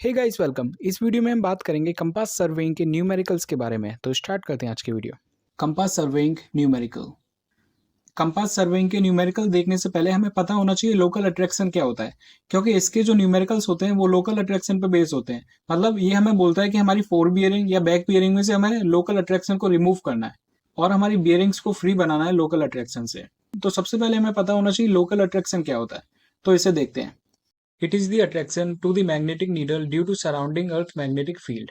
हे guys welcome. इस video में हम बात करेंगे कंपास सर्वेइंग के न्यूमेरिकल्स के बारे में। तो स्टार्ट करते हैं आज की video. Compass surveying numerical. Compass surveying के न्यूमेरिकल देखने से पहले हमें पता होना चाहिए लोकल अट्रैक्शन क्या होता है, क्योंकि इसके जो न्यूमेरिकल्स होते हैं वो लोकल अट्रैक्शन पर बेस होते हैं। मतलब ये हमें बोलता है कि हमारी फोर बियरिंग या बैक बियरिंग में से हमें लोकल अट्रैक्शन को रिमूव करना है और हमारी बियरिंग्स को फ्री बनाना है लोकल अट्रैक्शन से। तो सबसे पहले हमें पता होना चाहिए लोकल अट्रैक्शन क्या होता है। तो इसे देखते हैं। It is the attraction to the magnetic needle due to surrounding earth magnetic field.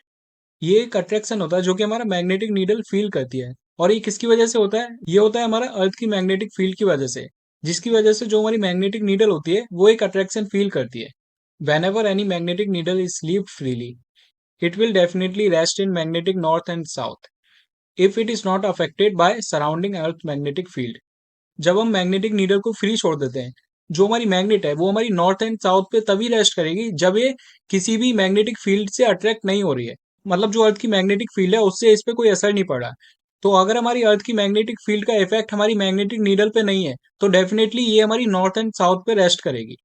ये एक अट्रैक्शन होता है जो कि हमारा मैग्नेटिक नीडल फील करती है। और ये किसकी वजह से होता है? ये होता है हमारा अर्थ की मैग्नेटिक फील्ड की वजह से, जिसकी वजह से जो हमारी मैग्नेटिक नीडल होती है वो एक अट्रैक्शन फील करती है। When ever any magnetic needle is lift freely, it will definitely rest in magnetic north and south if it is not affected by surrounding earth magnetic field. जब हम magnetic needle को free छोड़ देते हैं, जो हमारी मैग्नेट है वो हमारी नॉर्थ एंड साउथ पे तभी रेस्ट करेगी जब ये किसी भी मैग्नेटिक फील्ड से अट्रैक्ट नहीं हो रही है। मतलब जो अर्थ की मैग्नेटिक फील्ड है उससे इस पे कोई असर नहीं पड़ा। तो अगर हमारी अर्थ की मैग्नेटिक फील्ड का इफेक्ट हमारी मैग्नेटिक नीडल पे नहीं है तो डेफिनेटली ये हमारी नॉर्थ एंड साउथ पे रेस्ट करेगी।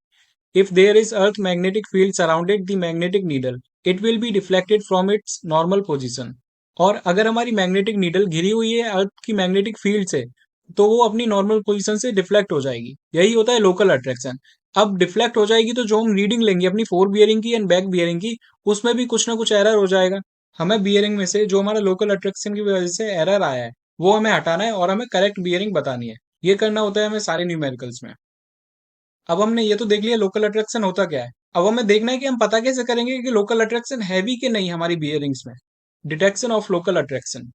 If there is earth magnetic field surrounded the magnetic needle, it will be deflected from its normal position. और अगर हमारी मैग्नेटिक नीडल घिरी हुई है अर्थ की मैग्नेटिक फील्ड से, तो वो अपनी नॉर्मल पोजीशन से डिफ्लेक्ट हो जाएगी। यही होता है लोकल अट्रैक्शन। अब डिफ्लेक्ट हो जाएगी तो जो हम रीडिंग लेंगे अपनी फोर बियरिंग की एंड बैक बियरिंग की, उसमें भी कुछ ना कुछ एरर हो जाएगा। हमें बियरिंग में से जो हमारा लोकल अट्रैक्शन की वजह से एरर आया है वो हमें हटाना है और हमें करेक्ट बियरिंग बतानी है। ये करना होता है हमें सारे न्यूमेरिकल्स में। अब हमने ये तो देख लिया लोकल अट्रैक्शन होता क्या है। अब हमें देखना है कि हम पता कैसे करेंगे कि लोकल अट्रैक्शन है भी कि नहीं हमारी बियरिंग्स में। Detection of local attraction.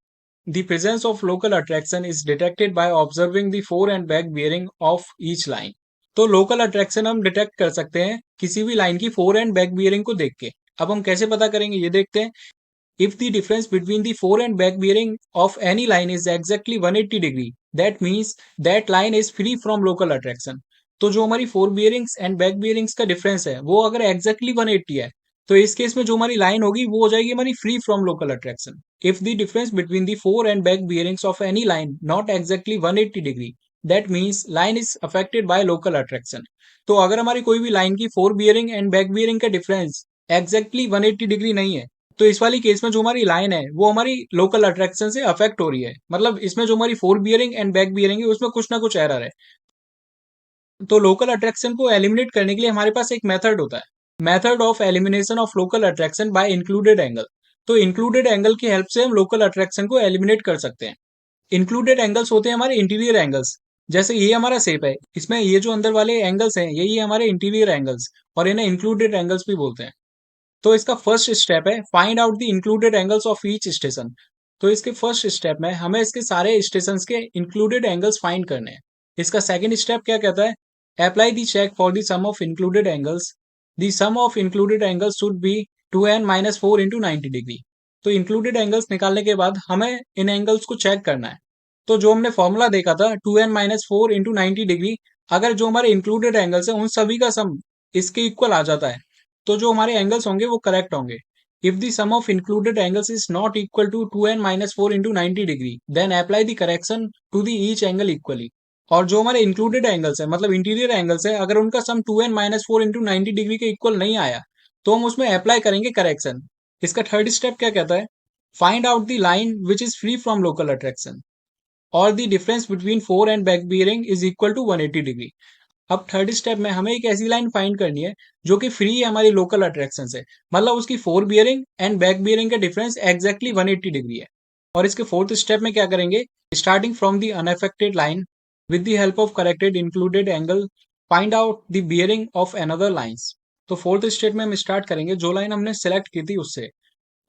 The presence of local attraction is detected by observing the fore and back bearing of each line. तो लोकल अट्रैक्शन हम डिटेक्ट कर सकते हैं किसी भी लाइन की फोर एंड बैक बियरिंग को देख के। अब हम कैसे पता करेंगे ये देखते हैं। If the difference between the four and back bearing of any line is exactly 180 degree, that means that line is free from local attraction. तो जो हमारी four bearings and back bearings का डिफरेंस है वो अगर एग्जैक्टली 180 है, तो इस केस में जो हमारी लाइन होगी वो हो जाएगी हमारी free from local attraction. If the difference between the fore and back bearings of any line not exactly 180 degree, that means line is affected by local attraction. तो अगर हमारी कोई भी लाइन की four bearing and back bearing का difference exactly 180 degree नहीं है, तो इस वाली केस में जो हमारी लाइन है वो हमारी लोकल अट्रैक्शन से अफेक्ट हो रही है। मतलब इसमें जो हमारी four bearing and back bearing है उसमें कुछ ना कुछ एरर है। तो लोकल अट्रैक्शन को एलिमिनेट करने के लिए हमारे पास एक मेथड होता है, method of elimination of local attraction by included angle. तो इंक्लूडेड एंगल की हेल्प से हम लोकल अट्रैक्शन को एलिमिनेट कर सकते हैं। इंक्लूडेड एंगल्स होते हैं हमारे इंटीरियर एंगल्स। जैसे ये हमारा शेप है, इसमें ये जो अंदर वाले एंगल्स हैं यही हमारे इंटीरियर एंगल्स, और इन्हें इंक्लूडेड एंगल्स भी बोलते हैं। तो इसका फर्स्ट स्टेप है find out the included angles of each station. तो इसके फर्स्ट स्टेप में हमें इसके सारे स्टेशन के इंक्लूडेड एंगल्स फाइंड करने हैं। इसका सेकंड स्टेप क्या कहता है? Apply the check for the sum of included angles. The sum of included angles should be 2n-4 into 90 degree. तो इंक्लूडेड एंगल्स निकालने के बाद हमें इन एंगल्स को चेक करना है। तो जो हमने फॉर्मूला देखा था 2n-4 इंटू 90 डिग्री, अगर जो हमारे इंक्लूडेड एंगल्स हैं उन सभी का सम इसके इक्वल आ जाता है, तो जो हमारे एंगल्स होंगे वो करेक्ट होंगे। If the sum of included angles is not equal to 2n-4 into 90 degree, then apply the correction to the each angle equally. और जो हमारे इंक्लूडेड एंगल्स है मतलब इंटीरियर एंगल्स है, अगर उनका सम 2n-4 इंटू 90 डिग्री के इक्वल नहीं आया तो हम उसमें अप्लाई करेंगे करेक्शन। इसका थर्ड स्टेप क्या कहता है? Find out the line which is free from local attraction और the difference between fore and back bearing is equal to 180 degree. अब थर्ड स्टेप में हमें एक ऐसी लाइन फाइंड करनी है जो कि फ्री है हमारी लोकल अट्रैक्शन से, मतलब उसकी four bearing and back bearing का डिफरेंस एग्जैक्टली 180 डिग्री है। और इसके फोर्थ स्टेप में क्या करेंगे? Starting from the unaffected line with the help of corrected included angle, find out the bearing of another lines. तो फोर्थ स्टेप में हम स्टार्ट करेंगे जो लाइन हमने सेलेक्ट की थी उससे,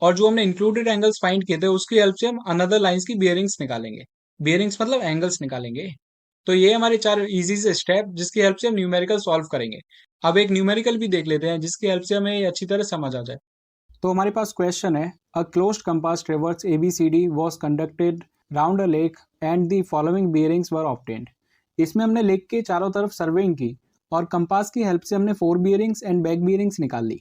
और जो हमने इंक्लूडेड एंगल्स फाइंड किए थे उसकी हेल्प से हम अनदर लाइंस की बियरिंग्स निकालेंगे। बियरिंग्स मतलब एंगल्स निकालेंगे। तो ये हमारे चार इजी से स्टेप जिसकी हेल्प से हम न्यूमेरिकल सॉल्व करेंगे। अब एक न्यूमेरिकल भी देख लेते हैं जिसकी हेल्प से हमें ये अच्छी तरह समझ आ जाए। तो हमारे पास क्वेश्चन है, a closed compass ट्रेवर्स ABCD was conducted round a lake and the following bearings were obtained. इसमें हमने लेक के चारों तरफ सर्वेइंग की और कंपास की हेल्प से हमने fore bearings and back bearings निकाल ली।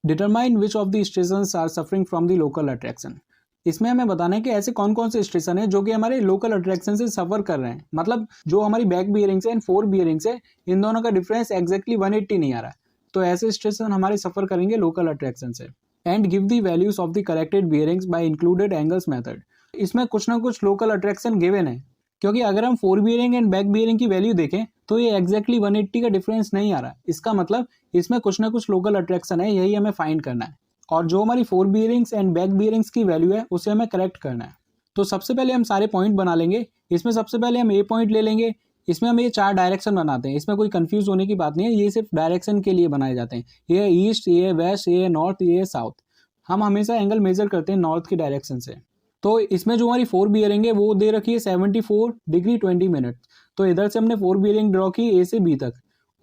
Determine which of the stations are suffering from the local attraction. इसमें हमें बताना है कि ऐसे कौन कौन से स्टेशन है जो कि हमारे लोकल अट्रैक्शन से सफर कर रहे हैं। मतलब जो हमारी बैक बियरिंग्स है एंड फोर बियरिंग्स है इन दोनों का डिफरेंस एग्जैक्टली 180 नहीं आ रहा है। तो ऐसे स्टेशन हमारे सफर करेंगे लोकल अट्रैक्शन से। And give the values of the corrected bearings by included angles method. इसमें कुछ ना कुछ लोकल अट्रैक्शन गिवन है, क्योंकि अगर हम four bearing and back bearing की वैल्यू देखें तो ये एग्जैक्टली 180 का डिफरेंस नहीं आ रहा। इसका मतलब इसमें कुछ ना कुछ लोकल अट्रैक्शन है, यही हमें फाइंड करना है। और जो हमारी four bearings and back bearings की वैल्यू है उसे हमें करेक्ट करना है। तो सबसे पहले हम सारे पॉइंट बना लेंगे। इसमें सबसे पहले हम ए पॉइंट ले लेंगे। इसमें हम ये 4 डायरेक्शन बनाते हैं, इसमें कोई कंफ्यूज होने की बात नहीं है, ये सिर्फ डायरेक्शन के लिए बनाए जाते हैं। ये है ईस्ट, ये है वेस्ट, ये है नॉर्थ, ये है साउथ। हम हमेशा एंगल मेजर करते हैं नॉर्थ की डायरेक्शन से। तो इसमें जो हमारी फोर बियरिंग है वो दे रखी है 74 डिग्री 20 मिनट। तो इधर से हमने फोर बियरिंग ड्रॉ की ए से बी तक,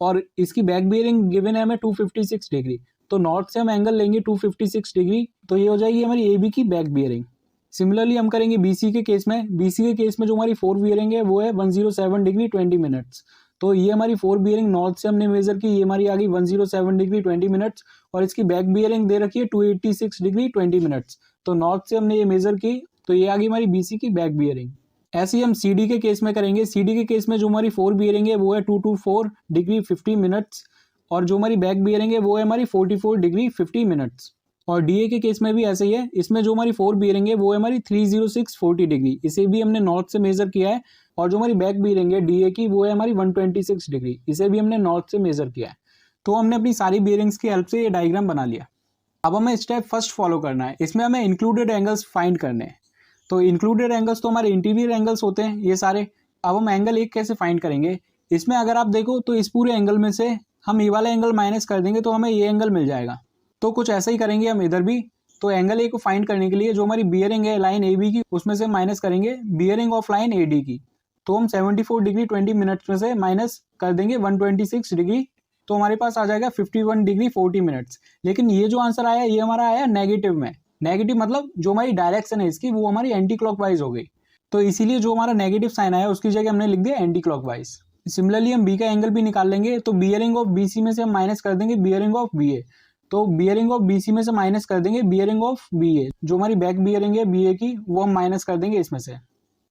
और इसकी बैक बियरिंग गिवन है हमें 256 डिग्री। तो नॉर्थ से हम एंगल लेंगे 256 डिग्री, तो ये हो जाएगी हमारी ए बी की बैक बियरिंग। सिमिलरली हम करेंगे बीसी के केस में। बीसी के केस में जो हमारी फोर बियरिंग है वो है 107 डिग्री 20 मिनट्स। तो ये हमारी फोर बियरिंग नॉर्थ से हमने मेजर की, ये हमारी आ गई 107 डिग्री 20 मिनट्स, और इसकी बैक बियरिंग दे रखी है 286 डिग्री 20 मिनट्स। तो नॉर्थ से हमने ये मेजर की, तो ये आ गई हमारी बीसी की बैक बियरिंग। ऐसे ही हम सीडी के केस में करेंगे। सीडी के केस में जो हमारी फोर बियरिंग है वो है 224 डिग्री 50 मिनट्स, और जो हमारी बैक बियरिंग है वो है हमारी 44 डिग्री 50 मिनट्स। और डीए के केस में भी ऐसे ही है। इसमें जो हमारी फोर बियरिंग है वो है हमारी 306 डिग्री, इसे भी हमने नॉर्थ से मेजर किया है। और जो हमारी बैक बियरिंग है डीए की वो है हमारी 126 डिग्री, इसे भी हमने नॉर्थ से मेजर किया है। तो हमने अपनी सारी बियरिंग्स की हेल्प से ये डायग्राम बना लिया। अब हमें स्टेप फर्स्ट फॉलो करना है। इसमें हमें इंक्लूडेड एंगल्स फाइंड करने हैं। तो इंक्लूडेड एंगल्स तो हमारे इंटीरियर एंगल्स होते हैं ये सारे। अब हम एंगल एक कैसे फाइंड करेंगे, इसमें अगर आप देखो तो इस पूरे एंगल में से हम ये वाला एंगल माइनस कर देंगे तो हमें ये एंगल मिल जाएगा। तो कुछ ऐसा ही करेंगे हम इधर भी। तो एंगल ए को फाइंड करने के लिए जो हमारी बियरिंग है लाइन ए बी की, उसमें से माइनस करेंगे bearing of line A D की। तो हम 74 डिग्री 20 मिनट्स में से माइनस कर देंगे 126 डिग्री, तो हमारे पास आ जाएगा 51 डिग्री 40 मिनट्स। लेकिन ये जो आंसर आया ये हमारा आया नेगेटिव में। नेगेटिव मतलब जो हमारी डायरेक्शन है इसकी वो हमारी एंटी क्लॉकवाइज हो गई। तो इसीलिए जो हमारा नेगेटिव साइन आया उसकी जगह हमने लिख दिया एंटी क्लॉकवाइज। सिमिलरली हम बी का एंगल भी निकाल लेंगे। तो बियरिंग ऑफ बीसी में से हम माइनस कर देंगे बियरिंग ऑफ बीए। तो बियरिंग ऑफ बीसी में से माइनस कर देंगे बियरिंग ऑफ बीए। जो हमारी बैक बियरिंग है बीए की वो हम माइनस कर देंगे इसमें से।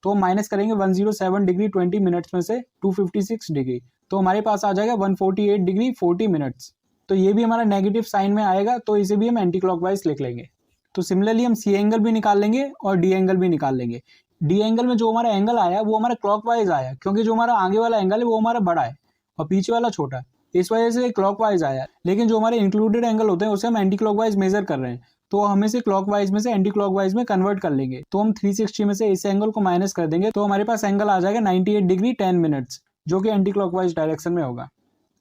तो हम माइनस करेंगे 107 डिग्री 20 मिनट्स में से 256 डिग्री, तो हमारे पास आ जाएगा 148 डिग्री 40 मिनट्स। तो ये भी हमारा नेगेटिव साइन में आएगा, तो इसे भी हम एंटी क्लॉकवाइज लिख लेंगे। तो सिमिलरली हम सी एंगल भी निकाल लेंगे और डी एंगल भी निकाल लेंगे। डी एंगल में जो हमारा एंगल आया वो हमारा क्लॉकवाइज आया, क्योंकि जो हमारा आगे वाला एंगल है वो हमारा बड़ा है और पीछे वाला छोटा है, इस वजह से क्लॉकवाइज आया। लेकिन जो हमारे इंक्लूडेड एंगल होते हैं उसे हम एंटी क्लॉकवाइज मेजर कर रहे हैं, तो हमें से क्लॉकवाइज में से एंटी क्लॉकवाइज में कन्वर्ट कर लेंगे। तो हम 360 में से इस एंगल को माइनस कर देंगे, तो हमारे पास एंगल आ जाएगा 98 डिग्री 10 मिनट्स, जो कि एंटी क्लॉकवाइज डायरेक्शन में होगा।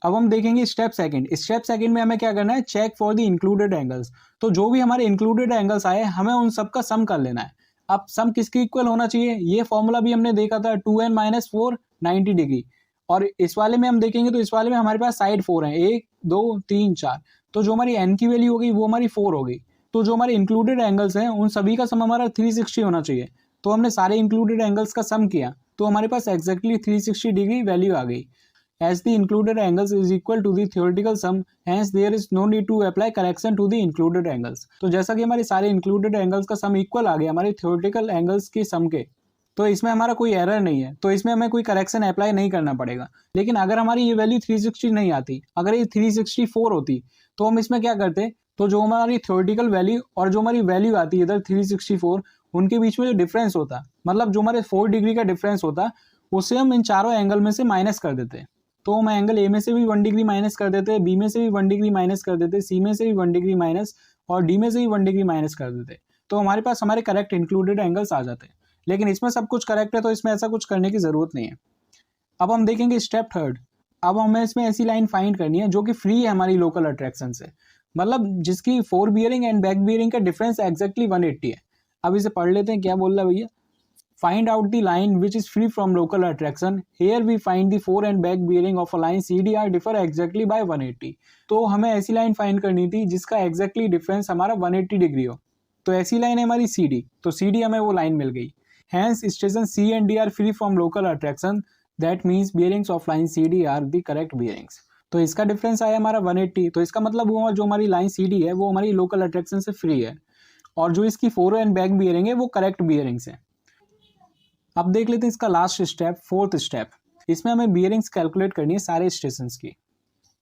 अब हम देखेंगे स्टेप सेकंड। स्टेप सेकंड में हमें क्या करना है, check for the included angles. तो जो भी हमारे इंक्लूडेड एंगल्स आए हमें उन सबका सम कर लेना है। अब सम किसके इक्वल होना चाहिए, ये फॉर्मूला भी हमने देखा था 2n-4 90 डिग्री। और इस वाले में हम देखेंगे तो इस वाले में हमारे पास साइड 4 है, 1 2 3 4। तो जो हमारी n की वैल्यू होगी वो हमारी 4 हो गई। तो जो हमारे इंक्लूडेड एंगल्स हैं उन सभी का सम हमारा 360 होना चाहिए। तो हमने सारे इंक्लूडेड एंगल्स का सम किया, तो हमारे पास एक्जैक्टली 360 डिग्री वैल्यू आ गई। As the included angles is equal to the theoretical sum, hence there is no need to apply correction to the included angles. तो जैसा कि हमारे सारे included angles का सम इक्वल आ गया हमारे theoretical angles के सम के, तो इसमें हमारा कोई एरर नहीं है, तो इसमें हमें कोई करेक्शन अप्लाई नहीं करना पड़ेगा। लेकिन अगर हमारी ये वैल्यू 360 नहीं आती, अगर ये 364 होती, तो हम इसमें क्या करते, तो जो हमारी थ्योरेटिकल वैल्यू और जो हमारी वैल्यू आती है इधर 364, उनके बीच में जो डिफरेंस होता, मतलब जो हमारे 4 डिग्री का डिफरेंस होता, उससे हम इन चारों एंगल में से माइनस कर देते। तो हम एंगल ए में से भी 1 डिग्री माइनस कर देते, बी में से भी 1 डिग्री माइनस कर देते, सी में से भी 1 डिग्री माइनस, और डी में से भी 1 डिग्री माइनस कर देते। तो हमारे पास हमारे करेक्ट इंक्लूडेड एंगल्स आ जाते हैं। लेकिन इसमें सब कुछ करेक्ट है, तो इसमें ऐसा कुछ करने की जरूरत नहीं है। अब हम देखेंगे स्टेप थर्ड। अब हमें इसमें ऐसी लाइन फाइंड करनी है जो कि फ्री है हमारी लोकल अट्रैक्शन से, मतलब जिसकी four bearing and back bearing का डिफरेंस एक्जैक्टली 180 है। अब इसे पढ़ लेते हैं, क्या बोल रहा है भैया। Find out the line which is free from local attraction. Here we find the fore and back bearing of a line CDR differ exactly by 180. तो हमें ऐसी लाइन फाइंड करनी थी जिसका एक्जैक्टली डिफरेंस हमारा 180 डिग्री हो। तो ऐसी लाइन है हमारी CD, तो CD हमें वो लाइन मिल गई। Hence station C and D are free from local attraction. That means bearings of line CD are the correct bearings. तो इसका डिफरेंस आया हमारा 180, तो इसका मतलब वो जो हमारी लाइन CD है वो हमारी लोकल अट्रैक्शन से फ्री है, और जो इसकी फोर एंड बैक बियरिंग है वो करेक्ट बियरिंग्स है। अब देख लेते हैं इसका लास्ट स्टेप, फोर्थ स्टेप। इसमें हमें बियरिंग्स कैलकुलेट करनी है सारे स्टेशंस की।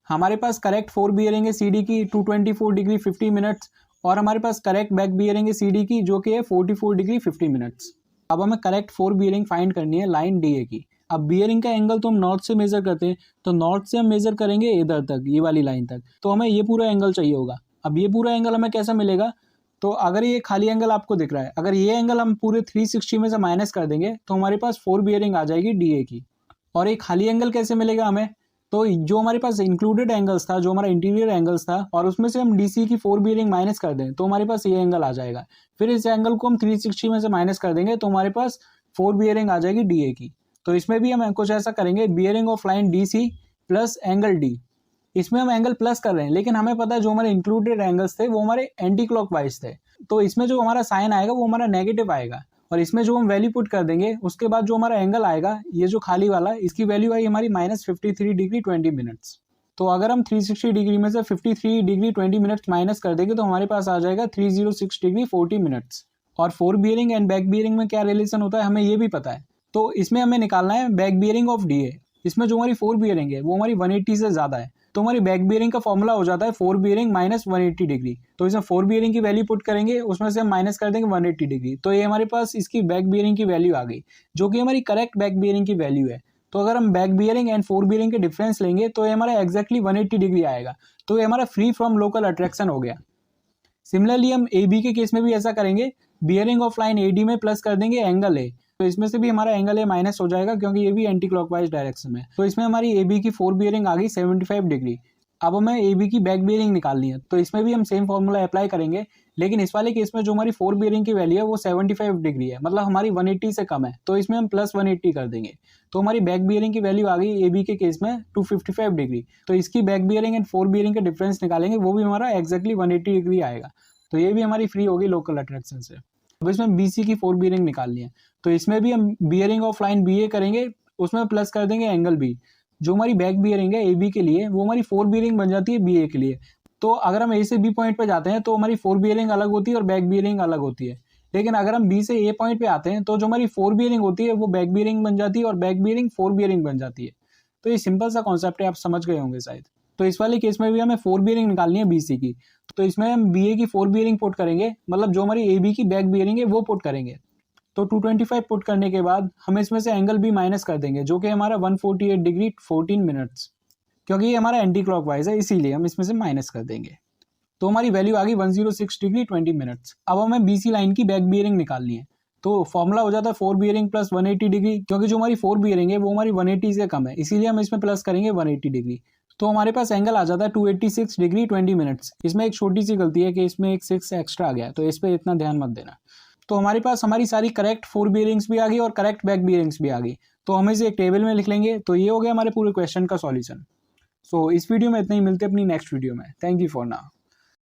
हमारे पास करेक्ट फोर बियरिंग है CD की 224 डिग्री 50 मिनट्स, और हमारे पास करेक्ट बैक बियरिंग है CD की जो कि है 44 डिग्री 50 मिनट्स। अब हमें करेक्ट फोर बियरिंग फाइंड करनी है लाइन DA की। अब बियरिंग का एंगल तो हम नॉर्थ से मेजर करते हैं, तो नॉर्थ से हम मेजर करेंगे इधर तक, ये वाली लाइन तक, तो हमें ये पूरा एंगल चाहिए होगा। अब ये पूरा एंगल हमें कैसा मिलेगा, तो अगर ये खाली एंगल आपको दिख रहा है, अगर ये एंगल हम पूरे 360 में से माइनस कर देंगे तो हमारे पास फोर बियरिंग आ जाएगी DA की। और एक खाली एंगल कैसे मिलेगा हमें, तो जो हमारे पास इंक्लूडेड एंगल्स था, जो हमारा इंटीरियर एंगल्स था, और उसमें से हम DC की फोर बियरिंग माइनस कर दें तो हमारे पास ये एंगल आ जाएगा। फिर इस एंगल को हम 360 में से माइनस कर देंगे तो हमारे पास फोर बियरिंग आ जाएगी DA की। तो इसमें भी हम कुछ ऐसा करेंगे, bearing of line DC plus angle D। इसमें हम एंगल प्लस कर रहे हैं, लेकिन हमें पता है जो हमारे इंक्लूडेड एंगल्स थे वो हमारे एंटी क्लॉकवाइज थे, तो इसमें जो हमारा साइन आएगा वो हमारा नेगेटिव आएगा। और इसमें जो हम वैल्यू पुट कर देंगे उसके बाद जो हमारा एंगल आएगा, ये जो खाली वाला, इसकी वैल्यू आई हमारी -53 डिग्री 20 मिनट्स। तो अगर हम 360 डिग्री में से 53 डिग्री 20 मिनट्स माइनस कर देंगे तो हमारे पास आ जाएगा 306 डिग्री 40 मिनट्स। और four bearing and back bearing में क्या रिलेशन होता है हमें ये भी पता है, तो इसमें हमें निकालना है बैक बियरिंग ऑफ DA। इसमें जो हमारी फोर बियरिंग है वो हमारी 180 से ज्यादा है, तो हमारी बैक बियरिंग का फॉर्मूला हो जाता है फोर बियरिंग माइनस 180 डिग्री। तो इसमें फोर बियरिंग की वैल्यू पुट करेंगे, उसमें से हम माइनस कर देंगे 180 डिग्री, तो ये हमारे पास इसकी बैक बियरिंग की वैल्यू आ गई, जो कि हमारी करेक्ट बैक बियरिंग की वैल्यू है। तो अगर हम back bearing and four bearing के डिफरेंस लेंगे तो ये हमारा एक्जैक्टली 180 डिग्री आएगा, तो ये हमारा फ्री फ्रॉम लोकल अट्रैक्शन हो गया। सिमिलरली हम AB के केस में भी ऐसा करेंगे, बियरिंग ऑफ लाइन AD में प्लस कर देंगे एंगल A, तो इसमें से भी हमारा एंगल A माइनस हो जाएगा क्योंकि ये भी एंटी क्लॉकवाइज डायरेक्शन में। तो इसमें हमारी AB की फोर बियरिंग आ गई 75 डिग्री। अब हमें AB की बैक बियरिंग निकालनी है, तो इसमें भी हम सेम फॉर्मूला अप्लाई करेंगे, लेकिन इस वाले केस में जो हमारी फोर बियरिंग की वैल्यू है वो 75 डिग्री है, मतलब हमारी 180 से कम है, तो इसमें हम प्लस 180 कर देंगे। तो हमारी बैक बियरिंग की वैल्यू आ गई AB के केस में 255 डिग्री। तो इसकी back bearing and four bearing का डिफरेंस निकालेंगे, वो भी हमारा एक्जैक्टली 180 डिग्री आएगा, तो ये भी हमारी फ्री होगी लोकल अट्रैक्शन से। अब इसमें BC की फोर बियरिंग निकालनी है, तो इसमें भी हम बियरिंग ऑफ लाइन BA करेंगे, उसमें प्लस कर देंगे एंगल B। जो हमारी बैक बियरिंग है AB के लिए वो हमारी फोर बियरिंग बन जाती है BA के लिए। तो अगर हम A से B पॉइंट पे जाते हैं तो हमारी फोर बियरिंग अलग होती है और बैक बियरिंग अलग होती है, लेकिन अगर हम B से A पॉइंट पे आते हैं तो जो हमारी फोर बियरिंग होती है वो बैक बियरिंग बन जाती है और बैक बियरिंग फोर बियरिंग बन जाती है। तो ये सिंपल सा कॉन्सेप्ट है, आप समझ गए होंगे शायद। तो इस वाले केस में भी हमें फोर बियरिंग निकालनी है BC की, तो इसमें हम BA की फोर बियरिंग पुट करेंगे, मतलब जो हमारी AB की बैक बियरिंग है वो पुट करेंगे। तो 225 पुट करने के बाद हम इसमें से एंगल B माइनस कर देंगे, जो कि हमारा 148 डिग्री 14 मिनट्स, क्योंकि ये हमारा एंटी क्लॉकवाइज है इसीलिए हम इसमें से माइनस कर देंगे। तो हमारी वैल्यू आ गई 106 डिग्री 20 मिनट्स। अब हमें BC लाइन की बैक बियरिंग निकालनी है, तो फॉर्मूला हो जाता है फोर बियरिंग प्लस 180 डिग्री, क्योंकि जो हमारी फोर बियरिंग है वो हमारी 180 से कम है, इसीलिए हम इसमें प्लस करेंगे 180 डिग्री। तो हमारे पास एंगल आ जाता है 286 डिग्री 20 मिनट्स। इसमें एक छोटी सी गलती है कि इसमें एक 6 एक्स्ट्रा आ गया, तो इस पर इतना ध्यान मत देना। तो हमारे पास हमारी सारी करेक्ट फोर बियरिंग्स भी आ गई और करेक्ट बैक बियरिंग्स भी आ गई, तो हम इसे एक टेबल में लिख लेंगे। तो ये हो गया हमारे पूरे क्वेश्चन का सॉल्यूशन। सो इस वीडियो में इतना ही, मिलते हैं अपनी नेक्स्ट वीडियो में। Thank you for now.